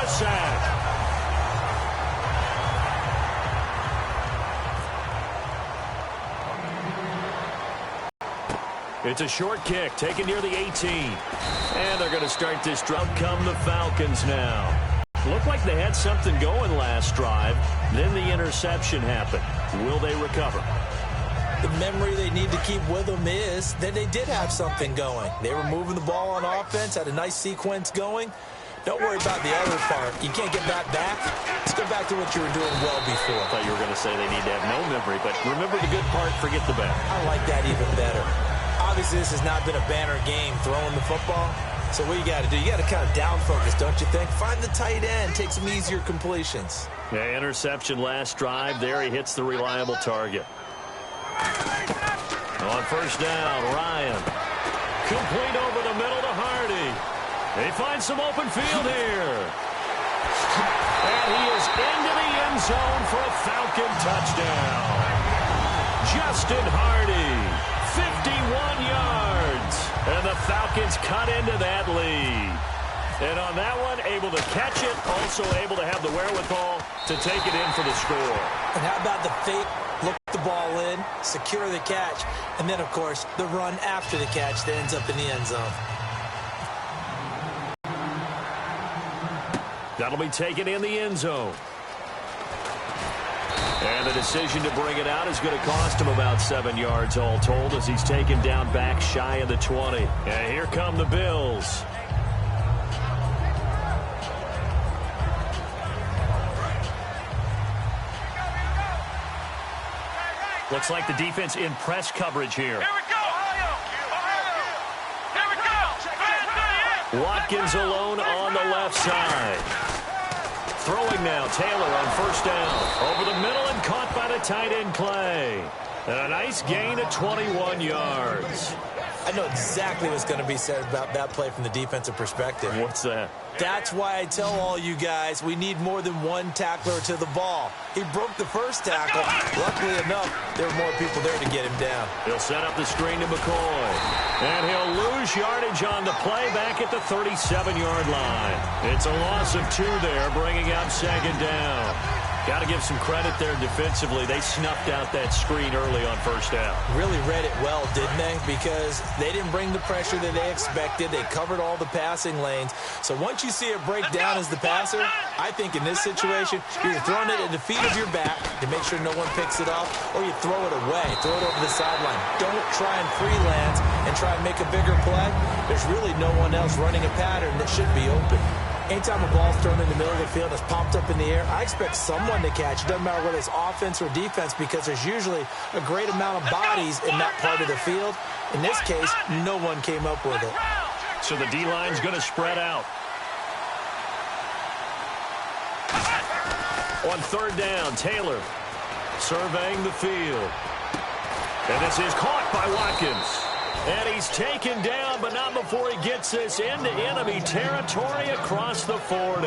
the sack. It's a short kick taken near the 18. And they're going to start this drive. Come the Falcons now. Looked like they had something going last drive. Then the interception happened. Will they recover? The memory they need to keep with them is that they did have something going. They were moving the ball on offense, had a nice sequence going. Don't worry about the other part. You can't get that back. Let's go back to what you were doing well before. I thought you were going to say they need to have no memory, but remember the good part, forget the bad. I like that even better. Obviously, this has not been a banner game throwing the football. So what you got to do, you got to kind of down focus, don't you think? Find the tight end, take some easier completions. Yeah, interception last drive. There he hits the reliable target. On first down, Ryan. Complete over the middle to Hardy. They find some open field here. And he is into the end zone for a Falcon touchdown. Justin Hardy, 51 yards. And the Falcons cut into that lead. And on that one, able to catch it, also able to have the wherewithal to take it in for the score. And how about the fake, look the ball in, secure the catch, and then, of course, the run after the catch that ends up in the end zone. That'll be taken in the end zone. And the decision to bring it out is going to cost him about 7 yards all told as he's taken down back shy of the 20. And here come the Bills. Looks like the defense in press coverage here. Here we go. Here we go. Watkins alone on the left side. Throwing now, Taylor on first down. Over the middle and caught by the tight end Clay. And a nice gain of 21 yards. I know exactly what's going to be said about that play from the defensive perspective. What's that? That's why I tell all you guys we need more than one tackler to the ball. He broke the first tackle. Luckily enough, there were more people there to get him down. He'll set up the screen to McCoy. And he'll lose yardage on the play back at the 37-yard line. It's a loss of 2 there, bringing up second down. Got to give some credit there defensively. They snuffed out that screen early on first down. Really read it well, didn't they? Because they didn't bring the pressure that they expected. They covered all the passing lanes. So once you see it break down as the passer, I think in this situation, you're throwing it at the feet of your back to make sure no one picks it off, or you throw it away, throw it over the sideline. Don't try and freelance and try and make a bigger play. There's really no one else running a pattern that should be open. Anytime a ball's thrown in the middle of the field, it's popped up in the air, I expect someone to catch. It doesn't matter whether it's offense or defense because there's usually a great amount of bodies in that part of the field. In this case, no one came up with it. So the D-line's going to spread out. On third down, Taylor surveying the field. And this is caught by Watkins. And he's taken down, but not before he gets this into enemy territory across the 40.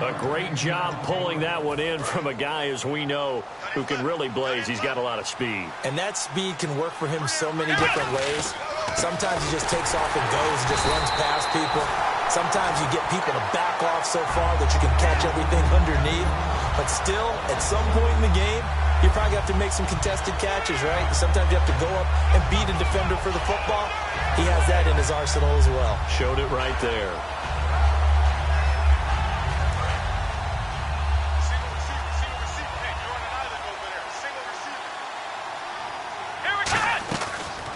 A great job pulling that one in from a guy, as we know, who can really blaze. He's got a lot of speed. And that speed can work for him so many different ways. Sometimes he just takes off and goes and just runs past people. Sometimes you get people to back off so far that you can catch everything underneath. But still, at some point in the game, you probably have to make some contested catches, right? Sometimes you have to go up and beat a defender for the football. He has that in his arsenal as well. Showed it right there.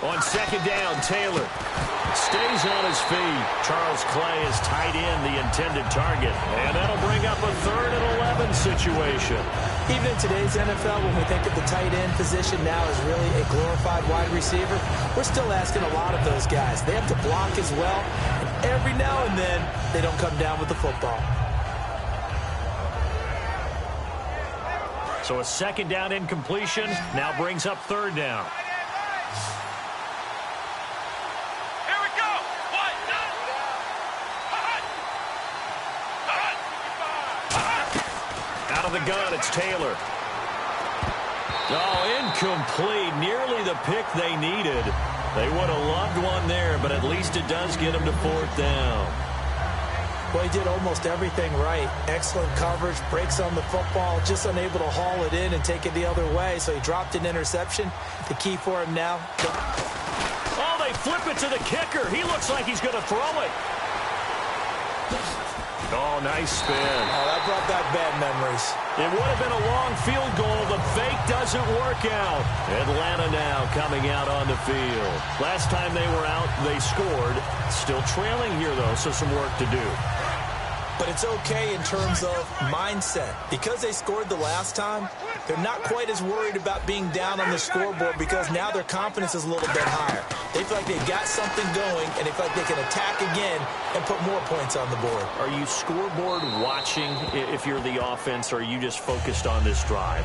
On second down, Taylor stays on his feet. Charles Clay is tight in the intended target. And that'll bring up a 3rd and 11 situation. Even in today's NFL, when we think of the tight end position now as really a glorified wide receiver, we're still asking a lot of those guys. They have to block as well. And every now and then, they don't come down with the football. So a second down incompletion now brings up third down. Out of the gun, it's Taylor. Oh, incomplete. Nearly the pick they needed. They would have loved one there, but at least it does get them to 4th down. Well, he did almost everything right. Excellent coverage, breaks on the football, just unable to haul it in and take it the other way, so he dropped an interception. The key for him now. Oh, they flip it to the kicker. He looks like he's going to throw it. Oh, nice spin. Oh, that brought back bad memories. It would have been a long field goal. The fake doesn't work out. Atlanta now coming out on the field. Last time they were out, they scored. Still trailing here, though, so some work to do. But it's okay in terms of mindset. Because they scored the last time, they're not quite as worried about being down on the scoreboard because now their confidence is a little bit higher. They feel like they've got something going, and they feel like they can attack again and put more points on the board. Are you scoreboard watching if you're the offense, or are you just focused on this drive?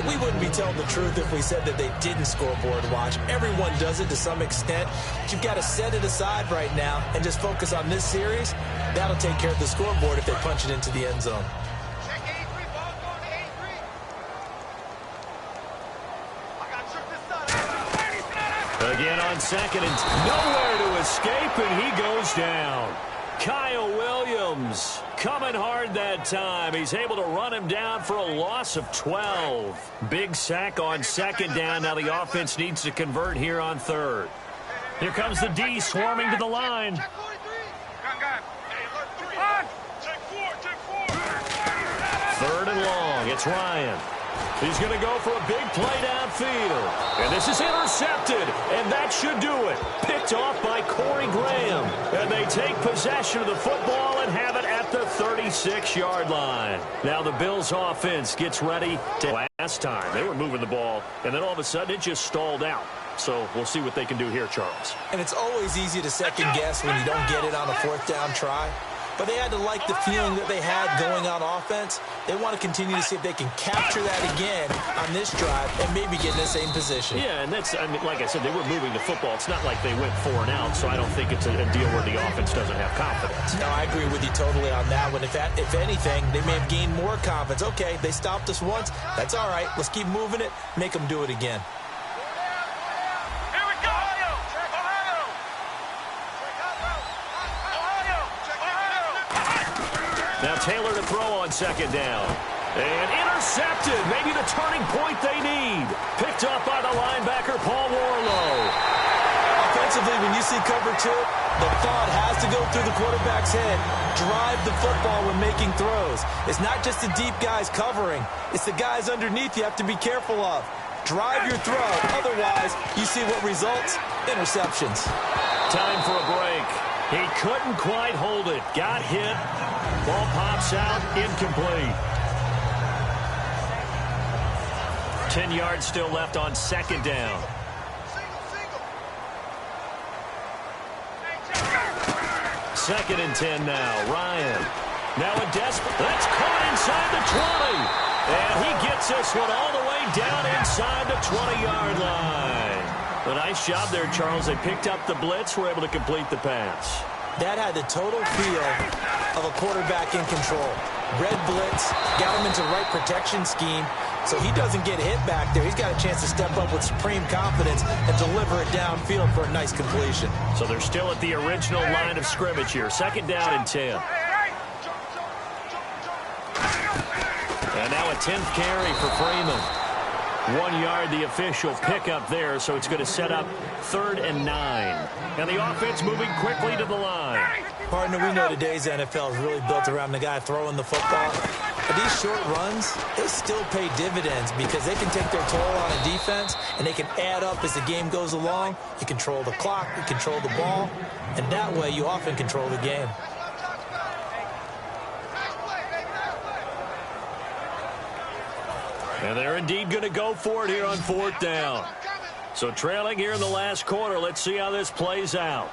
We wouldn't be telling the truth if we said that they didn't scoreboard watch. Everyone does it to some extent. But you've got to set it aside right now and just focus on this series. That'll take care of the scoreboard if they punch it into the end zone. Again on second and nowhere to escape, and he goes down. Kyle Williams coming hard that time. He's able to run him down for a loss of 12. Big sack on second down. Now the offense needs to convert here on third. Here comes the D swarming to the line. Third and long. It's Ryan. He's going to go for a big play downfield. And this is intercepted, and that should do it. Picked off by Corey Graham. And they take possession of the football and have it at the 36-yard line. Now the Bills' offense gets ready to last time. They were moving the ball, and then all of a sudden it just stalled out. So we'll see what they can do here, Charles. And it's always easy to second-guess when you don't get it on a fourth-down try. But they had to like the feeling that they had going on offense. They want to continue to see if they can capture that again on this drive and maybe get in the same position. Yeah, and that's, I mean, like I said, they were moving the football. It's not like they went 4 and out, so I don't think it's a deal where the offense doesn't have confidence. No, I agree with you totally on that one. If anything, they may have gained more confidence. Okay, they stopped us once. That's all right. Let's keep moving it, make them do it again. Now Taylor to throw on second down. And intercepted. Maybe the turning point they need. Picked up by the linebacker, Paul Warlow. Offensively, when you see cover 2, the thought has to go through the quarterback's head. Drive the football when making throws. It's not just the deep guys covering. It's the guys underneath you have to be careful of. Drive your throw. Otherwise, you see what results? Interceptions. Time for a break. He couldn't quite hold it. Got hit. Ball pops out. Incomplete. 10 yards still left on second down. Second and 10 now. Ryan. Now a desperate. That's caught inside the 20. And he gets this one all the way down inside the 20-yard line. A nice job there, Charles. They picked up the blitz, were able to complete the pass. That had the total feel of a quarterback in control. Red blitz, got him into right protection scheme, so he doesn't get hit back there. He's got a chance to step up with supreme confidence and deliver it downfield for a nice completion. So they're still at the original line of scrimmage here. Second down and 10. And now a 10th carry for Freeman. 1 yard, the official pickup there, so it's going to set up 3rd and 9. And the offense moving quickly to the line. Partner, we know today's NFL is really built around the guy throwing the football. But these short runs, they still pay dividends because they can take their toll on a defense, and they can add up as the game goes along. You control the clock, you control the ball, and that way you often control the game. And they're indeed going to go for it here on 4th down. So trailing here in the last quarter. Let's see how this plays out.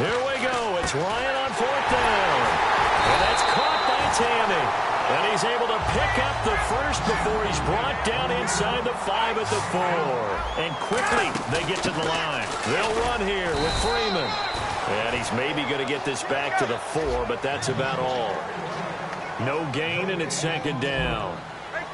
Here we go. It's Ryan on 4th down. And that's caught by Tammy. And he's able to pick up the first before he's brought down inside the 5 at the 4. And quickly they get to the line. They'll run here with Freeman. And he's maybe going to get this back to the 4, but that's about all. No gain, and it's second down.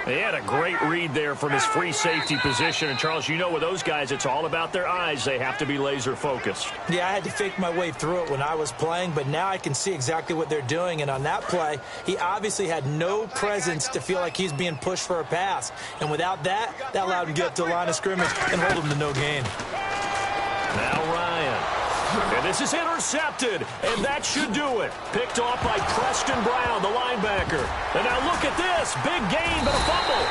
He had a great read there from his free safety position. And, Charles, you know with those guys, it's all about their eyes. They have to be laser focused. Yeah, I had to fake my way through it when I was playing, but now I can see exactly what they're doing. And on that play, he obviously had no presence to feel like he's being pushed for a pass. And without that, that allowed him to get to the line of scrimmage and hold him to no gain. Now Ryan. And this is intercepted, and that should do it. Picked off by Preston Brown, the linebacker. And now look at this. Big gain, but a fumble.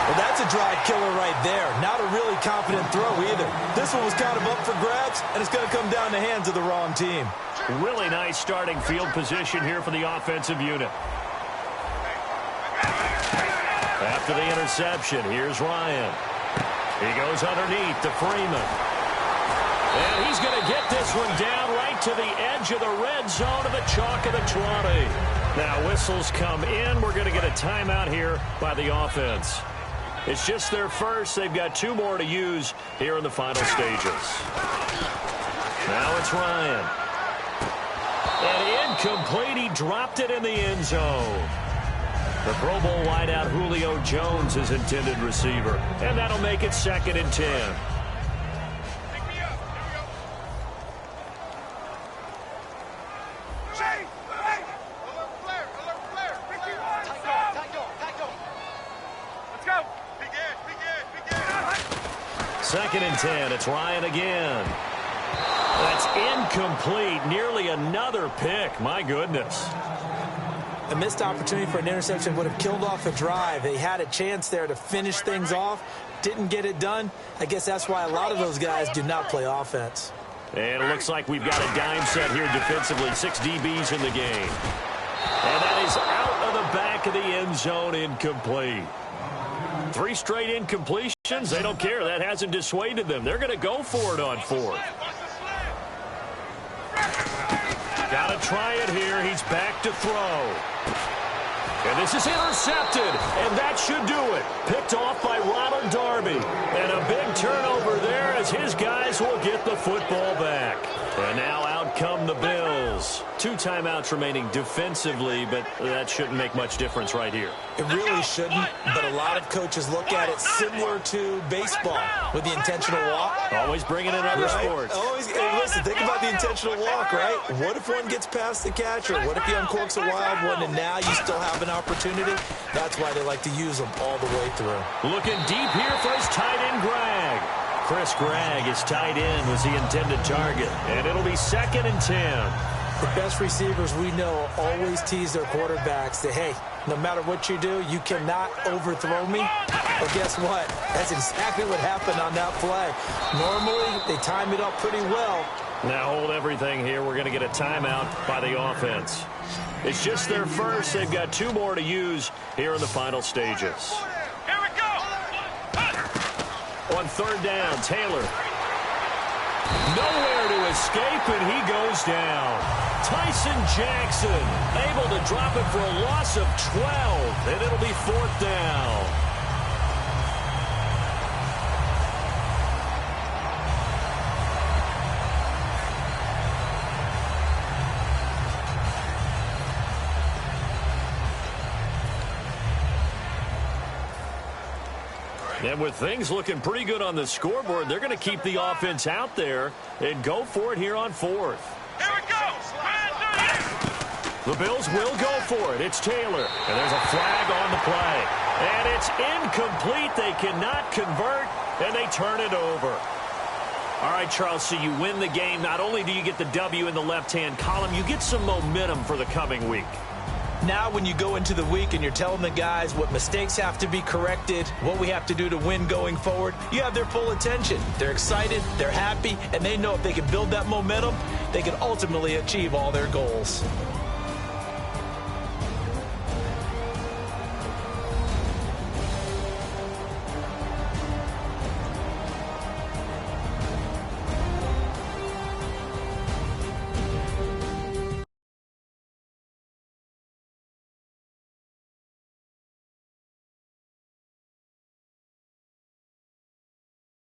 Well, that's a drive killer right there. Not a really confident throw either. This one was kind of up for grabs, and it's going to come down the hands of the wrong team. Really nice starting field position here for the offensive unit. After the interception, here's Ryan. He goes underneath to Freeman. And he's going to get this one down right to the edge of the red zone of the chalk of the 20. Now whistles come in. We're going to get a timeout here by the offense. It's just their first. They've got 2 more to use here in the final stages. Now it's Ryan. And incomplete. He dropped it in the end zone. The Pro Bowl wideout Julio Jones is intended receiver. And that'll make it 2nd and 10. Second and 10. It's Ryan again. That's incomplete. Nearly another pick. My goodness. A missed opportunity for an interception would have killed off a drive. They had a chance there to finish things off. Didn't get it done. I guess that's why a lot of those guys do not play offense. And it looks like we've got a dime set here defensively. 6 DBs in the game. And that is out of the back of the end zone, incomplete. 3 straight incompletions. They don't care. That hasn't dissuaded them. They're going to go for it on 4th. Got to try it here. He's back to throw. And this is intercepted, and that should do it. Picked off by Ronald Darby. And a big turnover there as his guys will get the football back. And now out come the Bills. 2 timeouts remaining defensively, but that shouldn't make much difference right here. It really shouldn't, but a lot of coaches look at it similar to baseball with the intentional walk. Always bringing in other sports. Always, hey, listen, think about the intentional walk, right? What if one gets past the catcher? What if he uncorks a wild one and now you still have an opportunity? That's why they like to use them all the way through. Looking deep here for his tight end, Greg. Chris Gregg, his tight end, was the intended target. And it'll be 2nd and 10. The best receivers we know always tease their quarterbacks that, hey, no matter what you do, you cannot overthrow me. Well, guess what? That's exactly what happened on that play. Normally, they time it up pretty well. Now hold everything here. We're going to get a timeout by the offense. It's just their first. They've got 2 more to use here in the final stages. Here we go. On 3rd down, Taylor. Nowhere to escape, and he goes down. Tyson Jackson able to drop it for a loss of 12, and it'll be 4th down. And with things looking pretty good on the scoreboard, they're going to keep the offense out there and go for it here on 4th. Here we go. The Bills will go for it. It's Taylor. And there's a flag on the play. And it's incomplete. They cannot convert, and they turn it over. All right, Charles, so you win the game. Not only do you get the W in the left-hand column, you get some momentum for the coming week. Now when you go into the week and you're telling the guys what mistakes have to be corrected, what we have to do to win going forward, you have their full attention. They're excited, they're happy, and they know if they can build that momentum, they can ultimately achieve all their goals.